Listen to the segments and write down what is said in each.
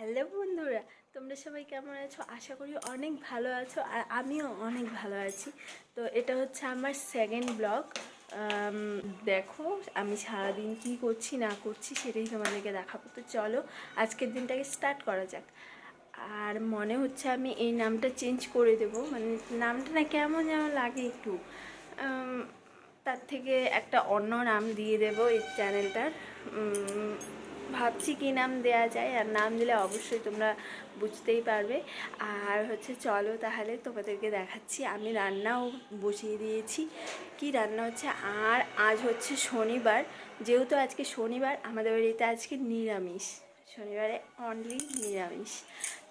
Hello বন্ধুরা, তোমরা সবাই কেমন আছো? আশা করি অনেক ভালো আছো, আর আমিও অনেক ভালো আছি। তো এটা হচ্ছে আমার সেকেন্ড ব্লগ। দেখো আমি সারাদিন কী করছি না করছি সেটাই তোমাদেরকে দেখাবো। তো চলো আজকের দিনটাকে স্টার্ট করা যাক। আর মনে হচ্ছে আমি এই নামটা চেঞ্জ করে দেবো, মানে নামটা না কেমন যেন লাগে একটু। তার থেকে একটা অন্য নাম দিয়ে দেবো এই চ্যানেলটার। ভাবছি কী নাম দেয়া যায়, আর নাম দিলে অবশ্যই তোমরা বুঝতেই পারবে। আর হচ্ছে চলো তাহলে তোমাদেরকে দেখাচ্ছি। আমি রান্নাও বসিয়ে দিয়েছি। কি রান্না হচ্ছে, আর আজ হচ্ছে শনিবার। যেহেতু আজকে শনিবার, আমাদের বাড়িতে আজকে নিরামিষ। শনিবারে অনলি নিরামিষ।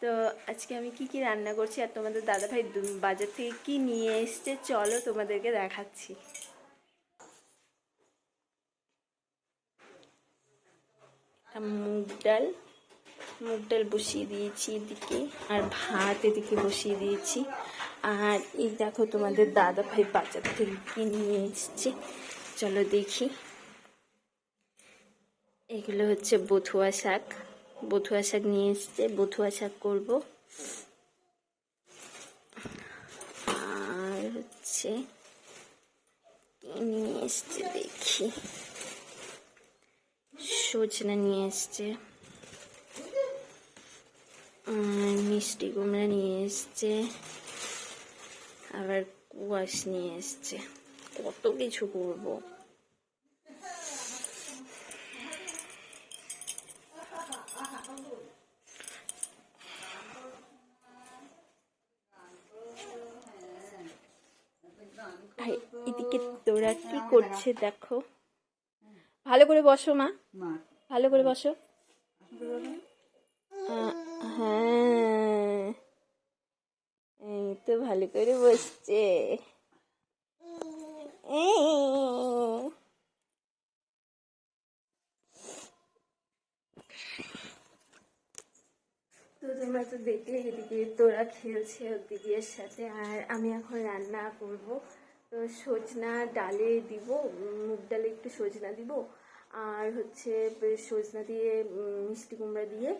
তো আজকে আমি কি রান্না করছি, আর তোমাদের দাদাভাই বাজার থেকে কি নিয়ে এসছে চলো তোমাদেরকে দেখাচ্ছি। মুগ ডাল বসিয়ে দিয়েছি এদিকে, আর ভাত এদিকে বসিয়ে দিয়েছি। আর এই দেখো তোমাদের দাদা ভাই বাজার থেকে কি নিয়ে এসছে চলো দেখি। এগুলো হচ্ছে বথুয়া শাক নিয়ে এসছে, বথুয়া শাক করবো। আর হচ্ছে কি নিয়ে এসছে দেখি, সজনা নিয়ে এসছে, মিষ্টি কুমড়া নিয়ে এসছে, আবার কুয়াশ নিয়ে এসছে। কত কিছু করবো। এদিকে তোরা কি করছে দেখো। ভালো করে বসো মা, ভালো করে বসো। হ্যাঁ, এই তো ভালো করে বসছে। তো তোমরা তো দেখলে এদিকে তোরা খেলছে ওর দিদির সাথে, আর আমি এখন রান্না করব। তো সজনা ডালে দিব, মুগ ডালে একটু সজনা দিব, আর হচ্ছে সজনা দিয়ে মিষ্টি কুমড়া দিয়ে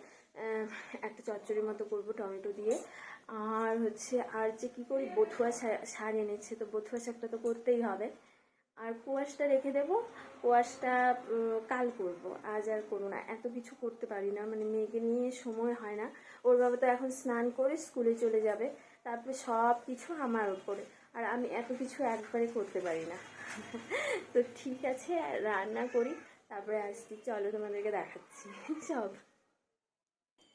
একটা চচ্চড়ির মতো করব টমেটো দিয়ে। আর হচ্ছে আর যে কী করি, বথুয়া শাক এনেছে, তো বথুয়া শাকটা তো করতেই হবে। আর কুয়াশটা রেখে দেবো, কুয়াশটা কাল করব, আজ আর করবো না। এত কিছু করতে পারি না, মানে মেয়েকে নিয়ে সময় হয় না। ওর বাবা তো এখন স্নান করে স্কুলে চলে যাবে, তারপরে সব কিছু আমার উপরে, আর আমি এত কিছু একবারে করতে পারি না। তো ঠিক আছে রান্না করি, তারপরে আসছি, চলো তোমাদেরকে দেখাচ্ছি সব।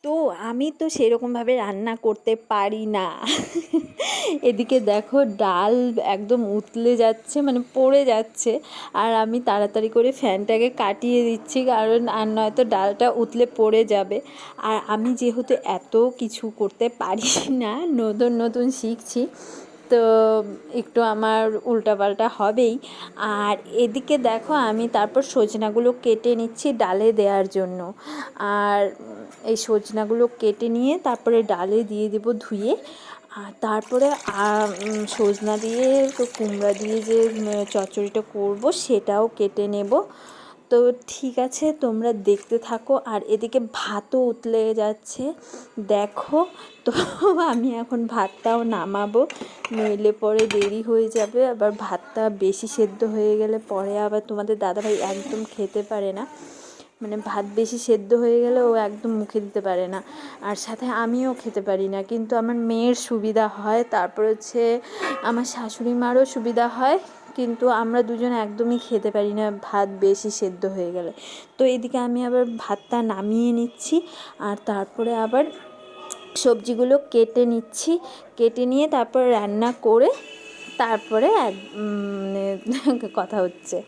তো আমি তো সেরকমভাবে রান্না করতে পারি না। এদিকে দেখো ডাল একদম উতলে যাচ্ছে, মানে পড়ে যাচ্ছে, আর আমি তাড়াতাড়ি করে ফ্যানটাকে কাটিয়ে দিচ্ছি, কারণ আর নয়তো ডালটা উতলে পড়ে যাবে। আর আমি যেহেতু এত কিছু করতে পারি না, নতুন নতুন শিখছি, তো একটু আমার উল্টাপাল্টা হবেই। আর এদিকে দেখো আমি তারপর সজনাগুলো কেটে নিচ্ছি ডালে দেওয়ার জন্য। আর এই সজনাগুলো কেটে নিয়ে তারপরে ডালে দিয়ে দেবো ধুয়ে। আর তারপরে সজনা দিয়ে তো কুমড়া দিয়ে যে চচ্চড়িটা করব সেটাও কেটে নেব। তো ঠিক আছে তোমরা দেখতে থাকো। আর এদিকে ভাতও উতলে যাচ্ছে দেখো। তো আমি এখন ভাতটাও নামাবো, নইলে পরে দেরি হয়ে যাবে। আবার ভাতটা বেশি সেদ্ধ হয়ে গেলে পরে আবার তোমাদের দাদাভাই একদম খেতে পারে না, মানে ভাত বেশি সেদ্ধ হয়ে গেলে ও একদম মুখে দিতে পারে না, আর সাথে আমিও খেতে পারি না। কিন্তু আমার মেয়ের সুবিধা হয়, তারপর হচ্ছে আমার শাশুড়ি মারও সুবিধা হয়, কিন্তু আমরা দুজন একদমই খেতে পারি না ভাত বেশি সেদ্ধ হয়ে গেলে। তো এদিকে আমি আবার ভাতটা নামিয়ে নিচ্ছি, আর তারপরে আবার সবজিগুলো কেটে নিচ্ছি, কেটে নিয়ে তারপর রান্না করে তারপরে কথা হচ্ছে।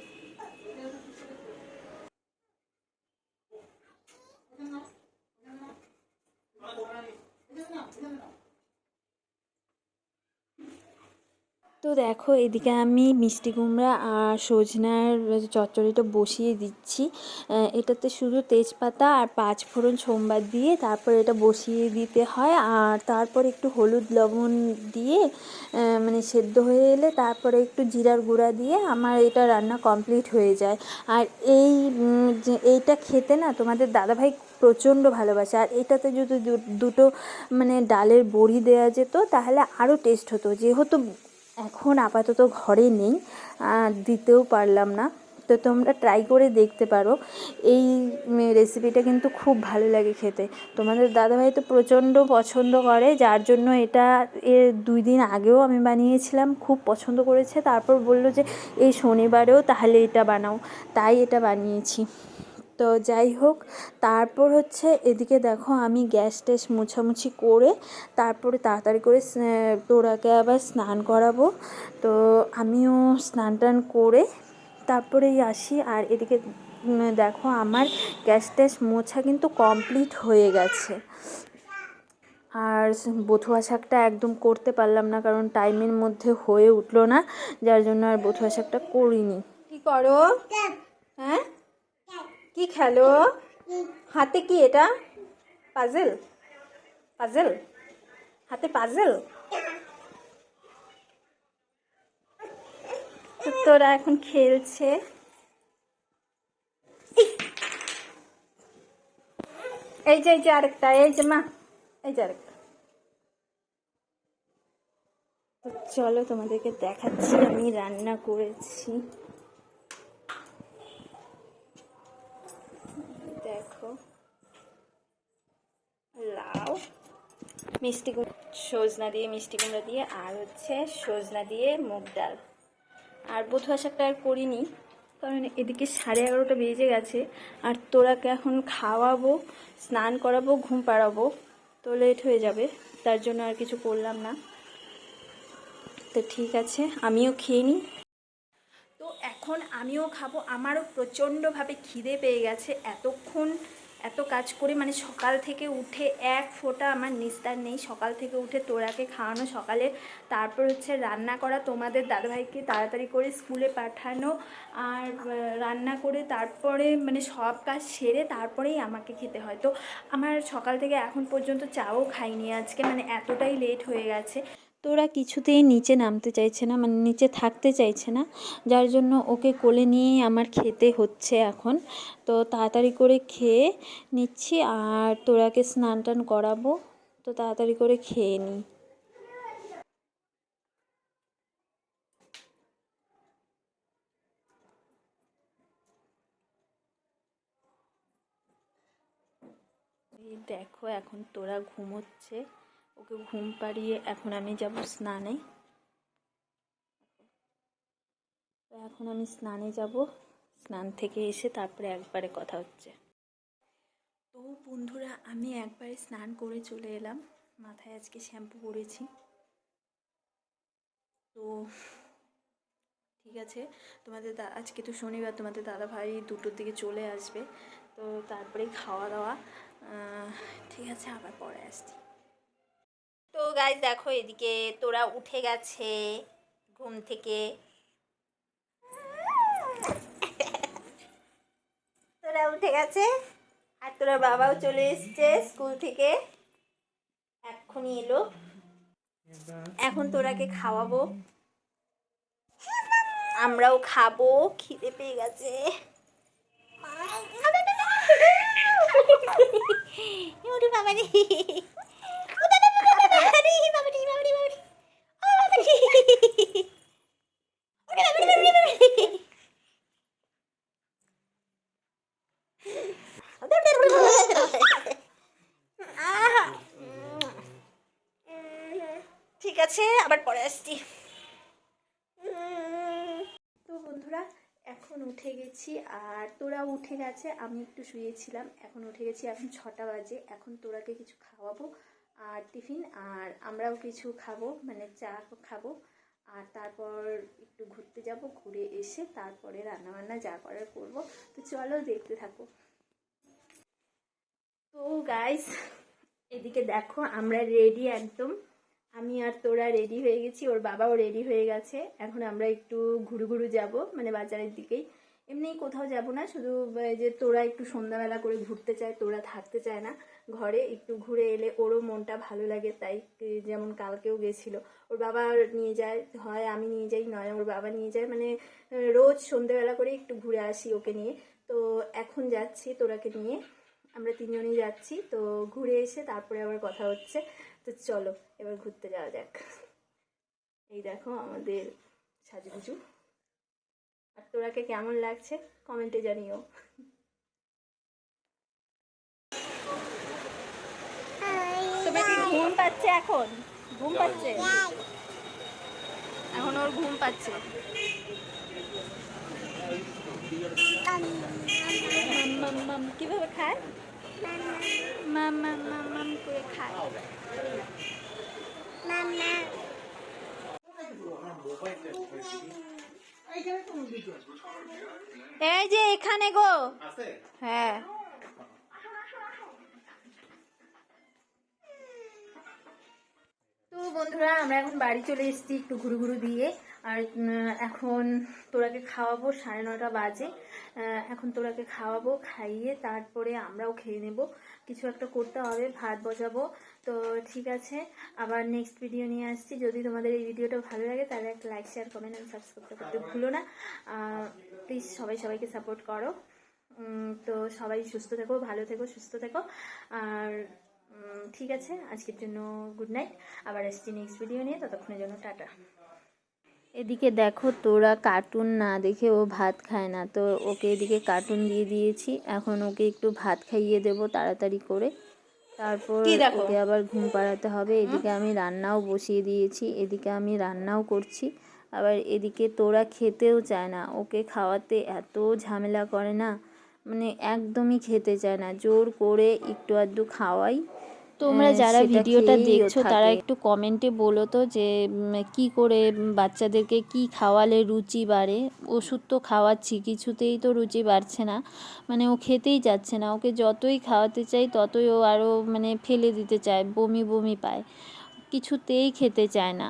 তো দেখো এদিকে আমি মিষ্টি কুমড়া আর সজনার চচ্চড়িটা বসিয়ে দিচ্ছি। এটাতে শুধু তেজপাতা আর পাঁচফোড়ন সোমবার দিয়ে তারপর এটা বসিয়ে দিতে হয়, আর তারপর একটু হলুদ লবণ দিয়ে মানে সেদ্ধ হয়ে এলে তারপরে একটু জিরার গুঁড়া দিয়ে আমার এটা রান্না কমপ্লিট হয়ে যায়। আর এইটা খেতে না তোমাদের দাদাভাই প্রচণ্ড ভালোবাসে। আর এটাতে যদি দুটো মানে ডালের বড়ি দেওয়া যেত তাহলে আরও টেস্ট হতো। যেহেতু এখন আপাতত ঘরে নেই, দিতেও পারলাম না, তো তোমরা ট্রাই করে দেখতে পারো। এই রেসিপিটা কিন্তু খুব ভালো লাগে খেতে। তোমাদের দাদাভাই তো প্রচণ্ড পছন্দ করে, যার জন্য এটা 2 দিন আগেও আমি বানিয়েছিলাম, খুব পছন্দ করেছে। তারপর বললো যে এই শনিবারেও তাহলে এটা বানাও, তাই এটা বানিয়েছি। তো যাই হোক, তারপর হচ্ছে এদিকে দেখো আমি গ্যাস ট্যাস মুছামুছি করে তারপরে তাড়াতাড়ি করে তোরাকে আবার স্নান করাবো। তো আমিও স্নান টান করে তারপরেই আসি। আর এদিকে দেখো আমার গ্যাস ট্যাস মোছা কিন্তু কমপ্লিট হয়ে গেছে। আর বথুয়া শাকটা একদম করতে পারলাম না, কারণ টাইমের মধ্যে হয়ে উঠলো না, যার জন্য আর বথুয়া শাকটা করিনি। কি করো? হ্যাঁ, কি খেলো? হাতে কি এটা? পাজেল? পাজেল? হাতে পাজেল? তোরা এখন খেলছে। এই যে আরেকটা, এই যে মা, এই যে আরেকটা। তো চলো তোমাদেরকে দেখাচ্ছি আমি রান্না করেছি। দেখো, লাউ, মিষ্টি সজনা দিয়ে, মিষ্টি কুমড়া দিয়ে, আর হচ্ছে সজনা দিয়ে মুগ ডাল। আর বথুয়া শাকটা আর করিনি, কারণ এদিকে 11:30 বেজে গেছে। আর তোরাকে এখন খাওয়াবো, স্নান করাবো, ঘুম পাড়াবো, তো লেট হয়ে যাবে, তার জন্য আর কিছু করলাম না। তো ঠিক আছে, আমিও খেয়ে নিই। তো এখন আমিও খাবো। আমারও প্রচণ্ডভাবে খিদে পেয়ে গেছে। এত কাজ করে, মানে সকাল থেকে উঠে এক ফোঁটা আমার নিস্তার নেই। সকাল থেকে উঠে তোরাকে খাওয়ানো সকালে, তারপর হচ্ছে রান্না করা, তোমাদের দাদাভাইকে তাড়াতাড়ি করে স্কুলে পাঠানো, আর রান্না করে তারপরে মানে সব কাজ সেরে তারপরেই আমাকে খেতে হয়। তো আমার সকাল থেকে এখন পর্যন্ত চাও খাইনি আজকে, মানে এতটাই লেট হয়ে গেছে। তো ওরা কিছুতেই নিচে নামতে চাইছে না, মানে নিচে থাকতে চাইছে না, যার জন্য ওকে কোলে নিয়েই আমার খেতে হচ্ছে এখন। তো তাড়াতাড়ি করে খেয়ে নিচ্ছি, আর তোরাকে স্নান টান করাবো, তো তাড়াতাড়ি করে খেয়ে নিই। এই দেখো এখন তোরা ঘুমোচ্ছে, ওকে ঘুম পাড়িয়ে এখন আমি যাব স্নানে। তো এখন আমি স্নানে যাব, স্নান থেকে এসে তারপরে একবারে কথা হচ্ছে। তো বন্ধুরা, আমি একবারে স্নান করে চলে এলাম, মাথায় আজকে শ্যাম্পু করেছি। তো ঠিক আছে, তোমাদের আজকে তো শনিবার, তোমাদের দাদাভাই 2টোর দিকে চলে আসবে, তো তারপরেই খাওয়া দাওয়া। ঠিক আছে, আবার পরে আসছি। তো গাইস দেখো, এদিকে তোরা উঠে গেছে ঘুম থেকে। তোরা উঠে গেছে, আর তোরা বাবাও চলে এসছে স্কুল থেকে, এক্ষুনি এলো। এখন তোরাকে খাওয়াবো, আমরাও খাবো, খিদে পেয়ে গেছে। ঠিক আছে, আবার পরে আসছি। তো বন্ধুরা, এখন উঠে গেছি, আর তোরা উঠে গেছে, আমি একটু শুয়েছিলাম, এখন উঠে গেছি, এখন 6টা বাজে। এখন তোরাকে কিছু খাওয়াবো আর টিফিন, আর আমরাও কিছু খাবো, মানে চা খাবো, আর তারপর একটু ঘুরতে যাব, ঘুরে এসে তারপরে রান্নাবান্না যা করার করবো। তো চলো দেখতে থাকো। তো গাইস, এদিকে দেখো আমরা রেডি একদম, আমি আর তোরা রেডি হয়ে গেছি, ওর বাবাও রেডি হয়ে গেছে। এখন আমরা একটু ঘুরু ঘুরু যাব, মানে বাজারের দিকেই, এমনি কোথাও যাব না, শুধু যে তোরা একটু সন্ধ্যাবেলা করে ঘুরতে চায়, তোরা থাকতে চায় না ঘরে, একটু ঘুরে এলে ওরও মনটা ভালো লাগে। তাই যেমন কালকেও গেছিল, ওর বাবা নিয়ে যায়, হয় আমি নিয়ে যাই, নয় ওর বাবা নিয়ে যায়, মানে রোজ সন্ধ্যাবেলা করে একটু ঘুরে আসি ওকে নিয়ে। তো এখন যাচ্ছি তোরাকে নিয়ে, আমরা তিনজনই যাচ্ছি, তো ঘুরে এসে তারপরে আবার কথা হচ্ছে। তো চলো এবার ঘুরতে যাওয়া যাক। এই দেখো আমাদের সাজুগুজু। আর তোরাকে কেমন লাগছে কমেন্টে জানিও। তোমার কি ঘুম পাচ্ছে এখন? ঘুম পাচ্ছে এখন, ওর ঘুম পাচ্ছে। কিভাবে খায়? মাম মাম মাম মাম করে খায়। এই যে এখানে গো। হ্যাঁ, তো বন্ধুরা আমরা এখন বাড়ি চলে এসেছি একটু ঘুরু ঘুরু দিয়ে। আর এখন তোরাকে খাওয়াবো, 9:30 বাজে। এখন তোরাকে খাওয়াবো, খাইয়ে তারপরে আমরাও খেয়ে নেব। কিছু একটা করতে হবে, ভাত বসাবো। তো ঠিক আছে, আবার নেক্সট ভিডিও নিয়ে আসছি। যদি তোমাদের এই ভিডিওটা ভালো লাগে তাহলে একটা like, share, comment and subscribe করতে ভুলো না। প্লিজ সবাইকে সাপোর্ট করো। তো সবাই সুস্থ থেকো, ভালো থেকো, সুস্থ থেকো। আর ঠিক আছে, আজকের জন্য গুড নাইট। আবার আসছি নেক্সট ভিডিও নিয়ে, ততক্ষণের জন্য টাটা। এদিকে দেখো তোরা কার্টুন না দেখে ও ভাত খায় না, তো ওকে এদিকে কার্টুন দিয়ে দিয়েছি। এখন ওকে একটু ভাত খাইয়ে দেবো তাড়াতাড়ি করে, তারপর ওকে আবার ঘুম পাড়াতে হবে। এদিকে আমি রান্নাও বসিয়ে দিয়েছি, এদিকে আমি রান্নাও করছি। আবার এদিকে তোরা খেতেও চায় না, ওকে খাওয়াতে এত ঝামেলা করে না, মানে একদমই খেতে চায় না। জোর করে একটু আধটু খাওয়াই। তোমরা যারা ভিডিওটা দেখছো তারা একটু কমেন্টে বলো তো যে কি করে বাচ্চাদেরকে কি খাওয়ালে রুচি বাড়ে। ওষুধ তো খাওয়াচ্ছি, কিছুতেই তো রুচি বাড়ছে না, মানে ও খেতেই যাচ্ছে না। ওকে যতই খাওয়াতে চাই ততই ও আরও মানে ফেলে দিতে চায়, বমি বমি পায়, কিছুতেই খেতে চায় না।